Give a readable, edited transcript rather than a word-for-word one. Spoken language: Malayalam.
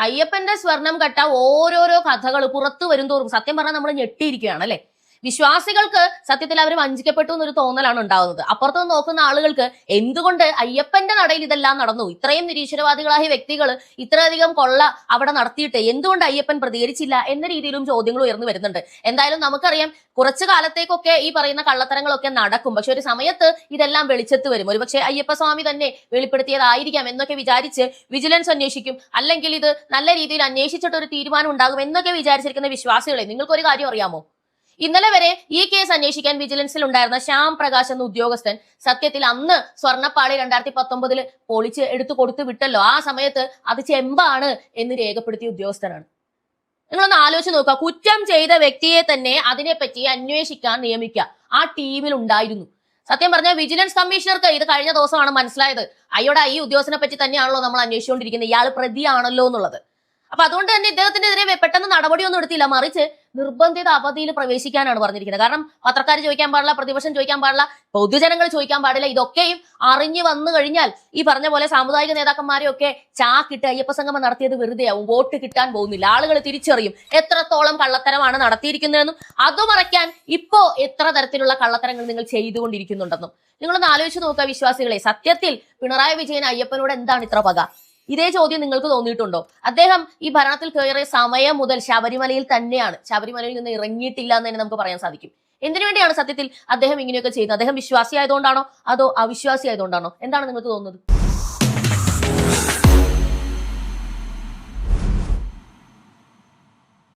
അയ്യപ്പന്റെ സ്വർണം കട്ട ഓരോരോ കഥകൾ പുറത്തു വരും തോറും സത്യം പറഞ്ഞാൽ നമ്മൾ ഞെട്ടിയിരിക്കുകയാണ് അല്ലെ. വിശ്വാസികൾക്ക് സത്യത്തിൽ അവർ വഞ്ചിക്കപ്പെട്ടു എന്നൊരു തോന്നലാണ് ഉണ്ടാവുന്നത്. അപ്പുറത്തുനിന്ന് നോക്കുന്ന ആളുകൾക്ക് എന്തുകൊണ്ട് അയ്യപ്പന്റെ നടയിൽ ഇതെല്ലാം നടന്നു, ഇത്രയും നിരീശ്വരവാദികളായ വ്യക്തികൾ ഇത്രയധികം കൊള്ള അവിടെ നടത്തിയിട്ട് എന്തുകൊണ്ട് അയ്യപ്പൻ പ്രതികരിച്ചില്ല എന്ന രീതിയിലും ചോദ്യങ്ങൾ ഉയർന്നു വരുന്നുണ്ട്. എന്തായാലും നമുക്കറിയാം കുറച്ചു കാലത്തേക്കൊക്കെ ഈ പറയുന്ന കള്ളത്തരങ്ങളൊക്കെ നടക്കും, പക്ഷെ ഒരു സമയത്ത് ഇതെല്ലാം വെളിച്ചത്ത് വരും. ഒരുപക്ഷെ അയ്യപ്പസ്വാമി തന്നെ വെളിപ്പെടുത്തിയതായിരിക്കാം എന്നൊക്കെ വിചാരിച്ച് വിജിലൻസ് അന്വേഷിക്കും, അല്ലെങ്കിൽ ഇത് നല്ല രീതിയിൽ അന്വേഷിച്ചിട്ട് ഒരു തീരുമാനം ഉണ്ടാകും എന്നൊക്കെ വിചാരിച്ചിരിക്കുന്ന വിശ്വാസികളെ നിങ്ങൾക്കൊരു കാര്യം അറിയാമോ? ഇന്നലെ വരെ ഈ കേസ് അന്വേഷിക്കാൻ വിജിലൻസിൽ ഉണ്ടായിരുന്ന ശ്യാം പ്രകാശ് എന്ന ഉദ്യോഗസ്ഥൻ സത്യത്തിൽ അന്ന് സ്വർണ്ണപ്പാളി 2019 പൊളിച്ച് എടുത്തു കൊടുത്തു വിട്ടല്ലോ, ആ സമയത്ത് അത് ചെമ്പാണ് എന്ന് രേഖപ്പെടുത്തിയ ഉദ്യോഗസ്ഥനാണ്. നിങ്ങളൊന്ന് ആലോചിച്ച് നോക്കുക. കുറ്റം ചെയ്ത വ്യക്തിയെ തന്നെ അതിനെപ്പറ്റി അന്വേഷിക്കാൻ നിയമിക്കുക ആ ടീമിൽ ഉണ്ടായിരുന്നു. സത്യം പറഞ്ഞാൽ വിജിലൻസ് കമ്മീഷണർക്ക് ഇത് കഴിഞ്ഞ ദിവസമാണ് മനസ്സിലായത്, അയ്യോടെ ഈ ഉദ്യോഗസ്ഥനെ പറ്റി തന്നെയാണല്ലോ നമ്മൾ അന്വേഷിച്ചുകൊണ്ടിരിക്കുന്നത്, ഇയാൾ പ്രതിയാണല്ലോ എന്നുള്ളത്. അപ്പൊ അതുകൊണ്ട് തന്നെ ഇദ്ദേഹത്തിനെതിരെ പെട്ടെന്ന് നടപടിയൊന്നും എടുത്തില്ല, മറിച്ച് നിർബന്ധിത അവധിയിൽ പ്രവേശിക്കാനാണ് പറഞ്ഞിരിക്കുന്നത്. കാരണം പത്രക്കാർ ചോദിക്കാൻ പാടില്ല, പ്രതിപക്ഷം ചോദിക്കാൻ പാടില്ല, പൊതുജനങ്ങൾ ചോദിക്കാൻ പാടില്ല. ഇതൊക്കെയും അറിഞ്ഞു വന്നു കഴിഞ്ഞാൽ ഈ പറഞ്ഞ പോലെ സാമുദായിക നേതാക്കന്മാരെയൊക്കെ ചാക്കിട്ട് അയ്യപ്പ സംഗമം നടത്തിയത് വെറുതെയാവും, വോട്ട് കിട്ടാൻ പോകുന്നില്ല, ആളുകൾ തിരിച്ചറിയും എത്രത്തോളം കള്ളത്തരമാണ് നടത്തിയിരിക്കുന്നതെന്നും അത് മറയ്ക്കാൻ ഇപ്പോ എത്ര തരത്തിലുള്ള കള്ളത്തരങ്ങൾ നിങ്ങൾ ചെയ്തുകൊണ്ടിരിക്കുന്നുണ്ടെന്നും. നിങ്ങളൊന്ന് ആലോചിച്ച് നോക്കുക വിശ്വാസികളെ. സത്യത്തിൽ പിണറായി വിജയൻ അയ്യപ്പനോട് എന്താണ് ഇത്ര പക? ഇതേ ചോദ്യം നിങ്ങൾക്ക് തോന്നിയിട്ടുണ്ടോ? അദ്ദേഹം ഈ ഭരണത്തിൽ കയറിയ സമയം മുതൽ ശബരിമലയിൽ തന്നെയാണ്, ശബരിമലയിൽ നിന്ന് ഇറങ്ങിയിട്ടില്ല എന്ന് തന്നെ നമുക്ക് പറയാൻ സാധിക്കും. എന്തിനു വേണ്ടിയാണ് സത്യത്തിൽ അദ്ദേഹം ഇങ്ങനെയൊക്കെ ചെയ്യുന്നത്? അദ്ദേഹം വിശ്വാസി ആയതുകൊണ്ടാണോ അതോ അവിശ്വാസി ആയതുകൊണ്ടാണോ? എന്താണ് നിങ്ങൾക്ക് തോന്നുന്നത്?